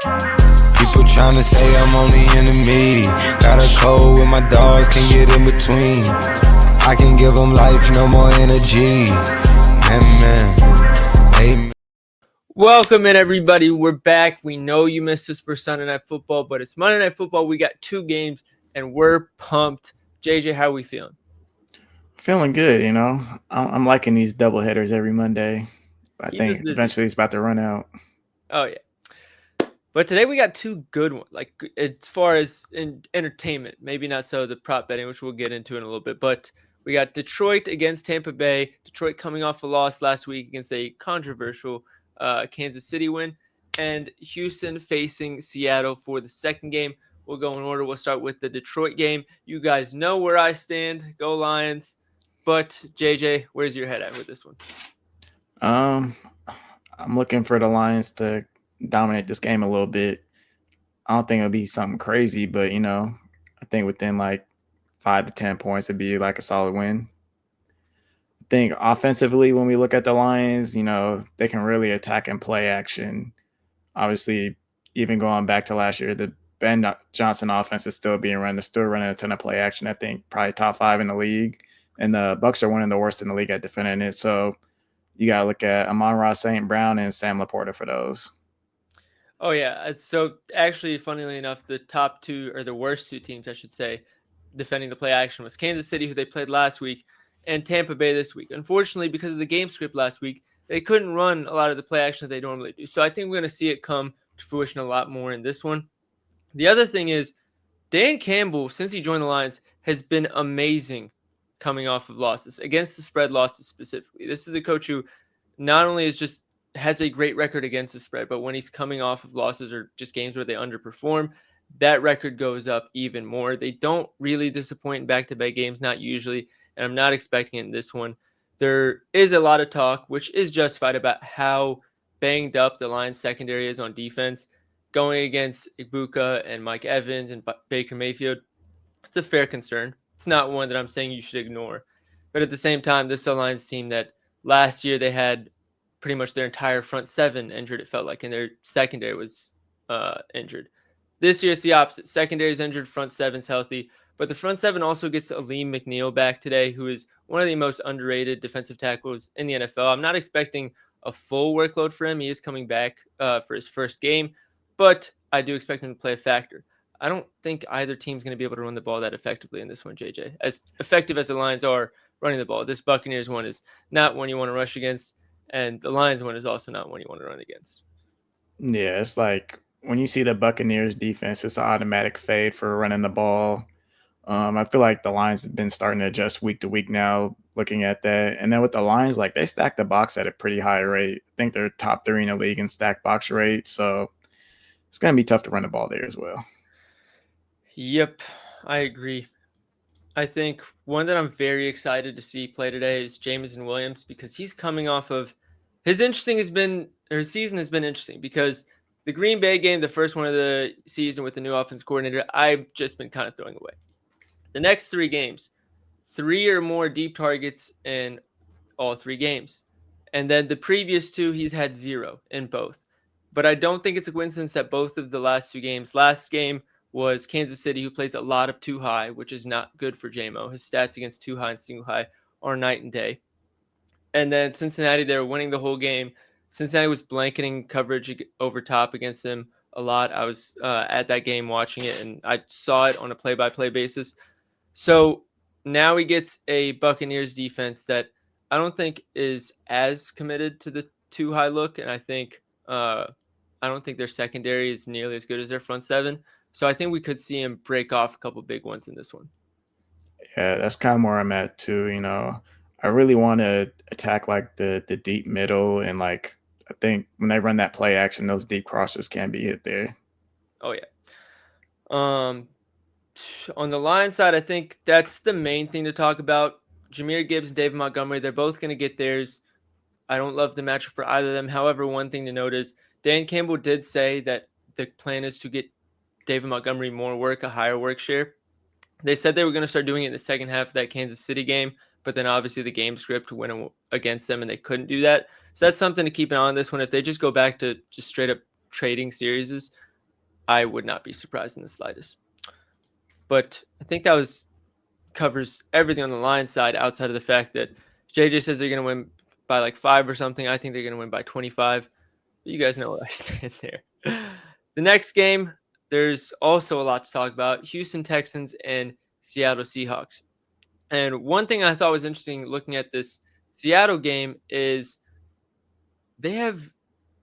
People tryna say I'm only enemy. Got a cold with my dogs, can't get in between. I can give them life, no more energy. Amen. Welcome in, everybody. We're back. We know you missed us for Sunday Night Football, but it's Monday Night Football. We got two games, and we're pumped. JJ, how are we feeling? Feeling good, I'm liking these double headers every Monday. I Keep us think busy. eventually it's about to run out. Oh, yeah. But today we got two good ones, like as far as in entertainment. Maybe not so the prop betting, which we'll get into in a little bit. But we got Detroit against Tampa Bay. Detroit coming off a loss last week against a controversial Kansas City win. And Houston facing Seattle for the second game. We'll go in order. We'll start with the Detroit game. You guys know where I stand. Go Lions. But, JJ, where's your head at with this one? I'm looking for the Lions to dominate this game a little bit. I don't think it'll be something crazy, but, I think within like 5 to 10 points, it'd be like a solid win. I think offensively, when we look at the Lions, they can really attack and play action. Obviously, even going back to last year, the Ben Johnson offense is still being run. They're still running a ton of play action. I think probably top 5 in the league. And the Bucs are one of the worst in the league at defending it. So you got to look at Amon-Ra St. Brown and Sam Laporta for those. Oh, yeah. So, actually, funnily enough, the top two, or the worst two teams, I should say, defending the play action was Kansas City, who they played last week, and Tampa Bay this week. Unfortunately, because of the game script last week, they couldn't run a lot of the play action that they normally do. So, I think we're going to see it come to fruition a lot more in this one. The other thing is, Dan Campbell, since he joined the Lions, has been amazing coming off of losses, against the spread losses specifically. This is a coach who not only has a great record against the spread, but when he's coming off of losses or just games where they underperform, that record goes up even more. They don't really disappoint in back-to-back games, not usually, and I'm not expecting it in this one. There is a lot of talk, which is justified, about how banged up the Lions secondary is on defense. Going against Ibuka and Mike Evans and Baker Mayfield, it's a fair concern. It's not one that I'm saying you should ignore. But at the same time, this is a Lions team that last year they had pretty much their entire front seven injured, it felt like, and their secondary was injured. This year it's the opposite. Secondary is injured, front seven's healthy. But the front seven also gets Aleem McNeil back today, who is one of the most underrated defensive tackles in the NFL. I'm not expecting a full workload for him. He is coming back for his first game, but I do expect him to play a factor. I don't think either team's going to be able to run the ball that effectively in this one, JJ. As effective as the Lions are running the ball, this Buccaneers one is not one you want to rush against, and the Lions one is also not one you want to run against. Yeah, it's like when you see the Buccaneers defense, it's an automatic fade for running the ball. I feel like the Lions have been starting to adjust week to week now, looking at that. And then with the Lions, like they stack the box at a pretty high rate. I think they're top 3 in the league in stack box rate. So it's going to be tough to run the ball there as well. Yep, I agree. I think one that I'm very excited to see play today is Jameson Williams, because he's coming off of his season has been interesting, because the Green Bay game, the first one of the season with the new offense coordinator, I've just been kind of throwing away. The next 3 games, 3 or more deep targets in all 3 games. And then the previous 2, he's had 0 in both. But I don't think it's a coincidence that both of the last 2 games, last game was Kansas City, who plays a lot of too high, which is not good for JMO. His stats against too high and single high are night and day. And then Cincinnati, they were winning the whole game. Cincinnati was blanketing coverage over top against them a lot. I was at that game watching it, and I saw it on a play-by-play basis. So now he gets a Buccaneers defense that I don't think is as committed to the too high look, and I don't think their secondary is nearly as good as their front seven. So I think we could see him break off a couple big ones in this one. Yeah, that's kind of where I'm at too. I really want to attack like the deep middle, and like I think when they run that play action, those deep crossers can be hit there. Oh yeah. On the Lions side, I think that's the main thing to talk about. Jahmyr Gibbs and David Montgomery, they're both going to get theirs. I don't love the matchup for either of them. However, one thing to note is Dan Campbell did say that the plan is to get David Montgomery more work, a higher work share. They said they were going to start doing it in the second half of that Kansas City game, but then obviously the game script went against them and they couldn't do that. So that's something to keep an eye on this one. If they just go back to just straight up trading series, I would not be surprised in the slightest. But I think that covers everything on the line side outside of the fact that JJ says they're going to win by like 5 or something. I think they're going to win by 25. But you guys know where I stand there. The next game, there's also a lot to talk about. Houston Texans and Seattle Seahawks. And one thing I thought was interesting looking at this Seattle game is they have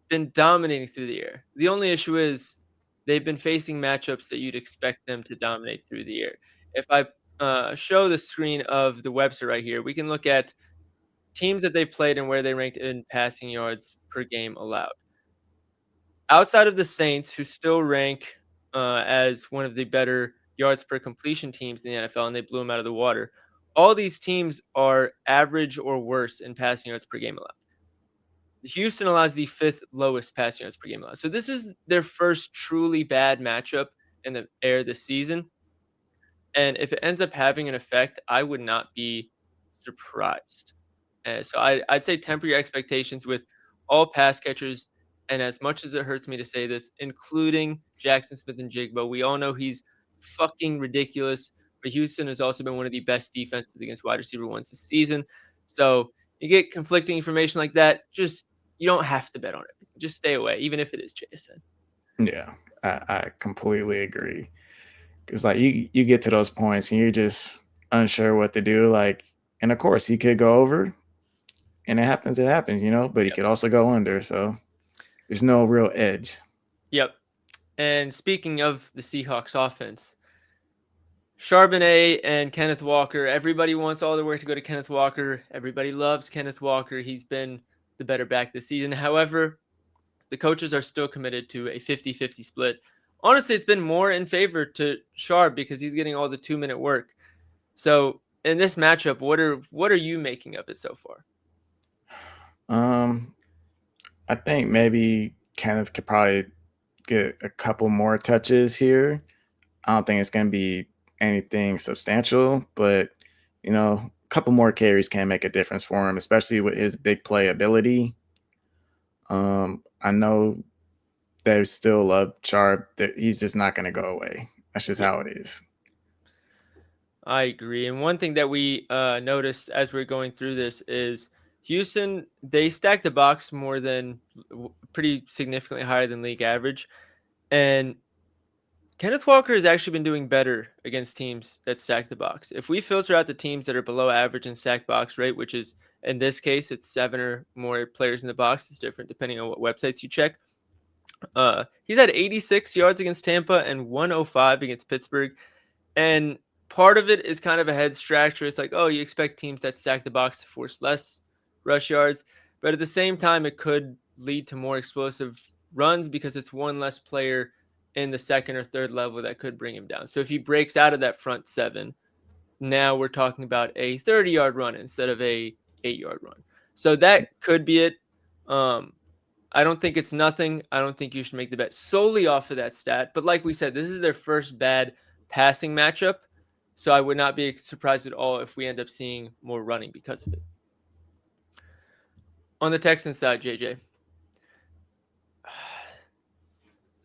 been dominating through the air. The only issue is they've been facing matchups that you'd expect them to dominate through the air. If I show the screen of the website right here, we can look at teams that they've played and where they ranked in passing yards per game allowed. Outside of the Saints, who still rank as one of the better yards per completion teams in the NFL, and they blew them out of the water, all these teams are average or worse in passing yards per game allowed. Houston allows the 5th lowest passing yards per game allowed. So this is their first truly bad matchup in the air this season. And if it ends up having an effect, I would not be surprised. So I'd say temper your expectations with all pass catchers. And as much as it hurts me to say this, including Jackson Smith and Jigbo, we all know he's fucking ridiculous. But Houston has also been one of the best defenses against wide receiver ones this season. So you get conflicting information like that, you don't have to bet on it. Just stay away, even if it is JSN. Yeah, I completely agree. Because like you get to those points and you're just unsure what to do. Like, and of course he could go over, and it happens, but he could also go under. So there's no real edge. Yep. And speaking of the Seahawks offense, Charbonnet and Kenneth Walker, everybody wants all the work to go to Kenneth Walker. Everybody loves Kenneth Walker. He's been the better back this season. However, the coaches are still committed to a 50-50 split. Honestly, it's been more in favor to Sharp because he's getting all the 2-minute work. So in this matchup, what are you making of it so far? I think maybe Kenneth could probably get a couple more touches here. I don't think it's going to be anything substantial, but a couple more carries can make a difference for him, especially with his big play ability. I know there's still love Sharp that he's just not going to go away. That's just how it is. I agree. And one thing that we noticed as we're going through this is Houston, they stack the box pretty significantly higher than league average. And Kenneth Walker has actually been doing better against teams that stack the box. If we filter out the teams that are below average in stack box rate, which is in this case, it's 7 or more players in the box. It's different depending on what websites you check. He's had 86 yards against Tampa and 105 against Pittsburgh. And part of it is kind of a head scratcher. It's like, oh, you expect teams that stack the box to force less rush yards. But at the same time, it could lead to more explosive runs because it's one less player in the second or third level that could bring him down. So if he breaks out of that front 7, now we're talking about a 30-yard run instead of a 8-yard run. So that could be it. I don't think it's nothing. I don't think you should make the bet solely off of that stat. But like we said, this is their first bad passing matchup. So I would not be surprised at all if we end up seeing more running because of it. On the Texans side, JJ,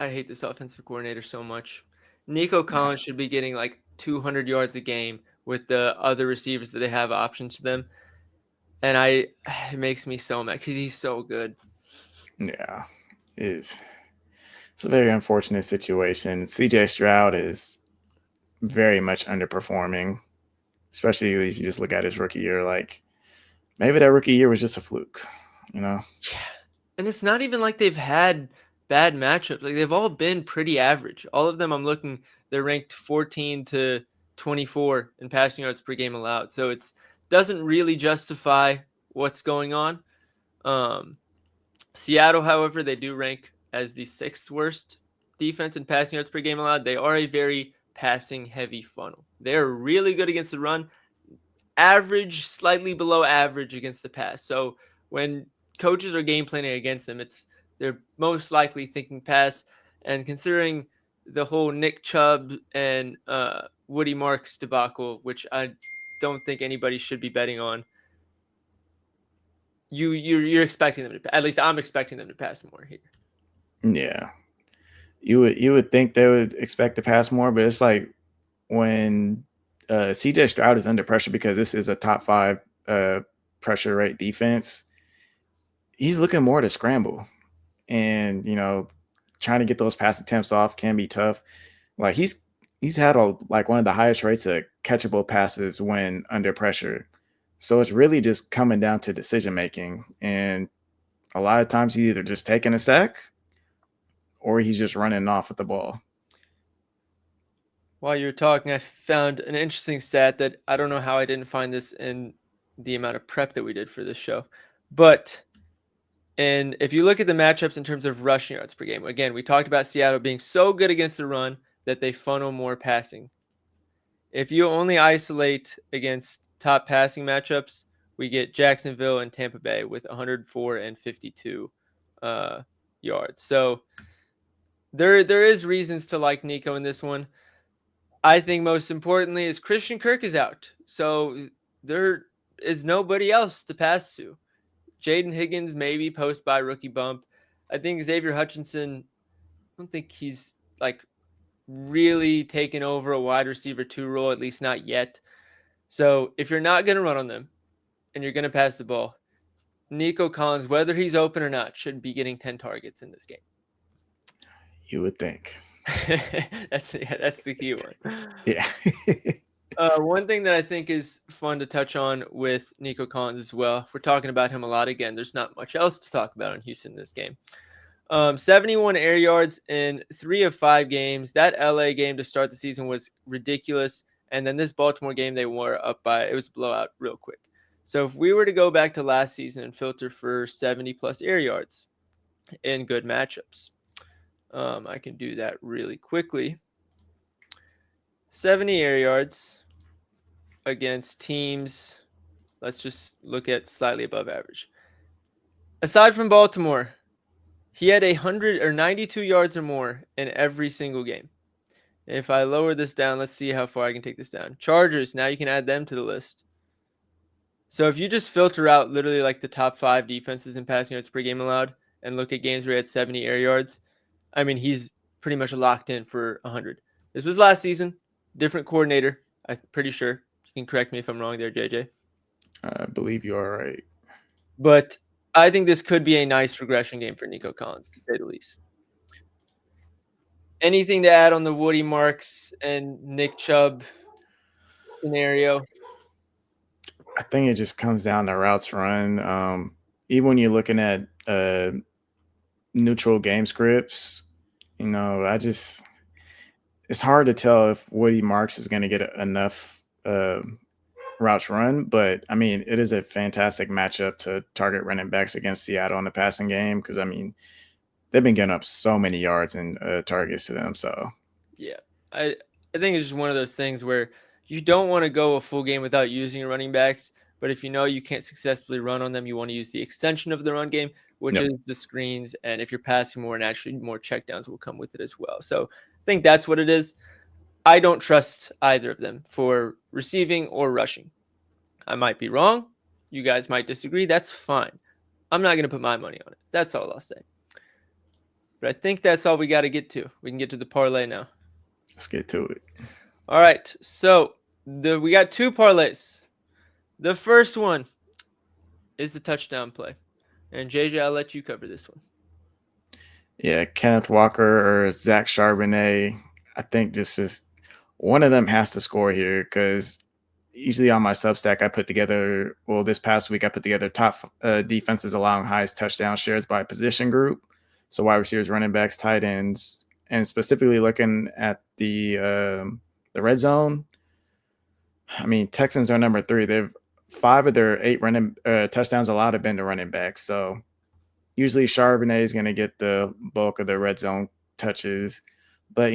I hate this offensive coordinator so much. Nico Collins should be getting like 200 yards a game with the other receivers that they have options to them. And it makes me so mad because he's so good. Yeah, it's a very unfortunate situation. CJ Stroud is very much underperforming, especially if you just look at his rookie year. Like, maybe that rookie year was just a fluke, Yeah. And it's not even like they've had bad matchups. Like, they've all been pretty average. All of them, I'm looking, they're ranked 14 to 24 in passing yards per game allowed. So it doesn't really justify what's going on. Seattle, however, they do rank as the 6th worst defense in passing yards per game allowed. They are a very passing heavy funnel. They're really good against the run, average, slightly below average against the pass. So when coaches are game planning against them, they're most likely thinking pass. And considering the whole Nick Chubb and Woody Marks debacle, which I don't think anybody should be betting on, you're expecting them to. At least I'm expecting them to pass more here. Yeah, You would think they would expect to pass more, but it's like when CJ Stroud is under pressure because this is a top 5 pressure rate defense. He's looking more to scramble, and trying to get those pass attempts off can be tough. Like he's had like one of the highest rates of catchable passes when under pressure. So it's really just coming down to decision making, and a lot of times he's either just taking a sack or he's just running off with the ball. While you were talking, I found an interesting stat that I don't know how I didn't find this in the amount of prep that we did for this show. But and if you look at the matchups in terms of rushing yards per game, again, we talked about Seattle being so good against the run that they funnel more passing. If you only isolate against top passing matchups, we get Jacksonville and Tampa Bay with 104 and 52 yards. So there is reasons to like Nico in this one. I think most importantly is Christian Kirk is out. So there is nobody else to pass to. Jaden Higgins maybe post by rookie bump. I think Xavier Hutchinson, I don't think he's like really taken over a wide receiver 2 role, at least not yet. So if you're not going to run on them and you're going to pass the ball, Nico Collins, whether he's open or not, should be getting 10 targets in this game. You would think. That's the key one. Yeah. One thing that I think is fun to touch on with Nico Collins as well, we're talking about him a lot again. There's not much else to talk about in Houston in this game. 71 air yards in 3 of 5 games. That LA game to start the season was ridiculous. And then this Baltimore game, they were up by, it was a blowout real quick. So if we were to go back to last season and filter for 70 plus air yards in good matchups, I can do that really quickly. 70 air yards against teams, let's just look at slightly above average. Aside from Baltimore, he had 100 or 92 yards or more in every single game. If I lower this down, let's see how far I can take this down. Chargers, now you can add them to the list. So if you just filter out literally like the top 5 defenses in passing yards per game allowed and look at games where he had 70 air yards, I mean, he's pretty much locked in for 100. This was last season, different coordinator, I'm pretty sure. You can correct me if I'm wrong there, JJ. I believe you are right. But I think this could be a nice regression game for Nico Collins, to say the least. Anything to add on the Woody Marks and Nick Chubb scenario? I think it just comes down to routes run. Even when you're looking at neutral game scripts, it's hard to tell if Woody Marks is going to get enough routes run. But, I mean, it is a fantastic matchup to target running backs against Seattle in the passing game because, I mean, they've been getting up so many yards and targets to them. So, yeah, I think it's just one of those things where you don't want to go a full game without using your running backs. But if you know you can't successfully run on them, you want to use the extension of the run game, which is the screens. And if you're passing more, naturally more checkdowns will come with it as well. So I think that's what it is. I don't trust either of them for receiving or rushing. I might be wrong. You guys might disagree. That's fine. I'm not going to put my money on it. That's all I'll say. But I think that's all we got to get to. We can get to the parlay now. Let's get to it. All right. So we got 2 parlays. The first one is the touchdown play. And JJ, I'll let you cover this one. Yeah, Kenneth Walker or Zach Charbonnet. I think just one of them has to score here because usually on my Substack, I put together, this past week, I put together top defenses allowing highest touchdown shares by position group. So wide receivers, running backs, tight ends, and specifically looking at the red zone. I mean, Texans are number 3. They've 5 of their 8 running touchdowns allowed have been to running backs. So usually Charbonnet is going to get the bulk of the red zone touches. But,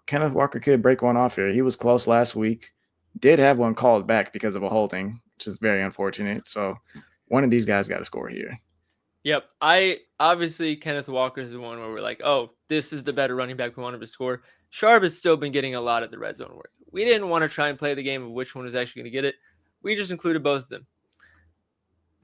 Kenneth Walker could break one off here. He was close last week. Did have one called back because of a holding, which is very unfortunate. So one of these guys got to score here. Yep. Obviously, Kenneth Walker is the one where we're like, oh, this is the better running back we want him to score. Sharp has still been getting a lot of the red zone work. We didn't want to try and play the game of which one was actually going to get it. We just included both of them.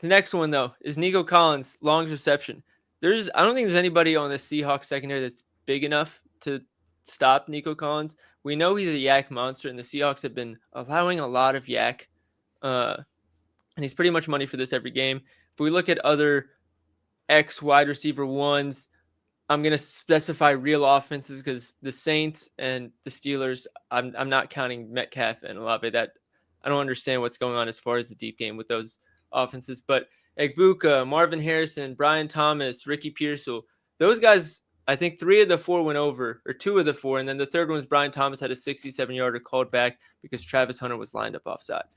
The next one, though, is Nico Collins, long reception. I don't think there's anybody on the Seahawks secondary that's big enough to stop Nico Collins. We know he's a yak monster, and the Seahawks have been allowing a lot of yak. And he's pretty much money for this every game. If we look at other X wide receiver ones, I'm going to specify real offenses because the Saints and the Steelers, I'm not counting Metcalf and Olave. That I don't understand what's going on as far as the deep game with those offenses. But Egbuka, Marvin Harrison, Brian Thomas, Ricky Pearsall, those guys, I think 3 of the 4 went over, or 2 of the 4. And then the third one was Brian Thomas had a 67-yarder called back because Travis Hunter was lined up offsides.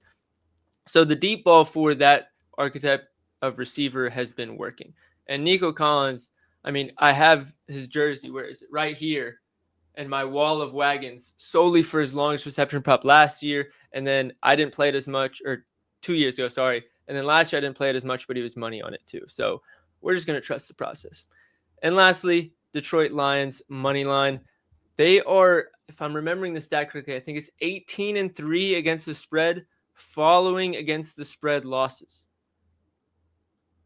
So the deep ball for that archetype of receiver has been working. And Nico Collins, I mean, I have his jersey, where is it? Right here. And my wall of wagons solely for his longest reception prop last year. And then I didn't play it as much, or 2 years ago, sorry. And then last year I didn't play it as much, but he was money on it too. So we're just going to trust the process. And lastly, Detroit Lions money line. They are, if I'm remembering the stat correctly, I think it's 18-3 against the spread, following against the spread losses.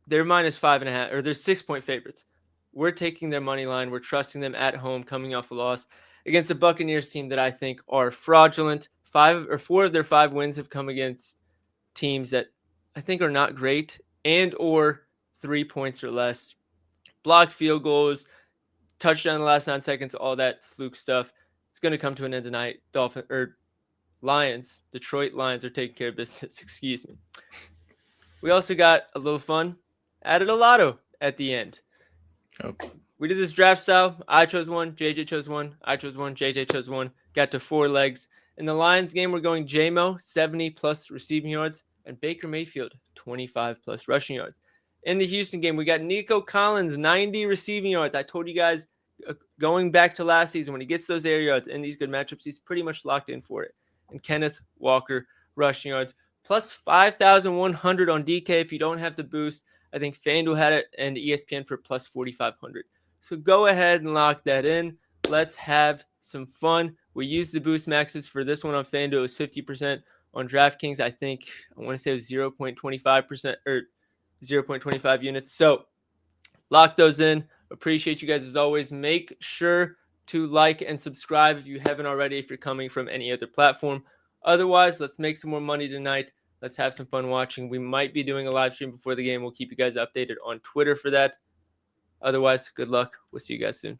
They're -5.5, or they're 6-point favorites. We're taking their money line. We're trusting them at home, coming off a loss against the Buccaneers team that I think are fraudulent. 4 of their 5 wins have come against teams that I think are not great and or 3 points or less. Blocked field goals, touchdown in the last 9 seconds, all that fluke stuff. It's going to come to an end tonight. Detroit Lions are taking care of business. Excuse me. We also got a little fun. Added a lotto at the end. Okay. We did this draft style. I chose one, JJ chose one, I chose one, JJ chose one. Got to 4 legs. In the Lions game, we're going JMO, 70+ receiving yards, and Baker Mayfield, 25+ rushing yards. In the Houston game, we got Nico Collins, 90 receiving yards. I told you guys going back to last season, when he gets those air yards in these good matchups, he's pretty much locked in for it. And Kenneth Walker, rushing yards, plus 5,100 on DK if you don't have the boost. I think FanDuel had it and ESPN for plus 4,500. So go ahead and lock that in. Let's have some fun. We used the boost maxes for this one on FanDuel. It was 50%. On DraftKings, I want to say it was 0.25% or 0.25 units. So lock those in. Appreciate you guys as always. Make sure to like and subscribe if you haven't already, if you're coming from any other platform. Otherwise, let's make some more money tonight. Let's have some fun watching. We might be doing a live stream before the game. We'll keep you guys updated on Twitter for that. Otherwise, good luck. We'll see you guys soon.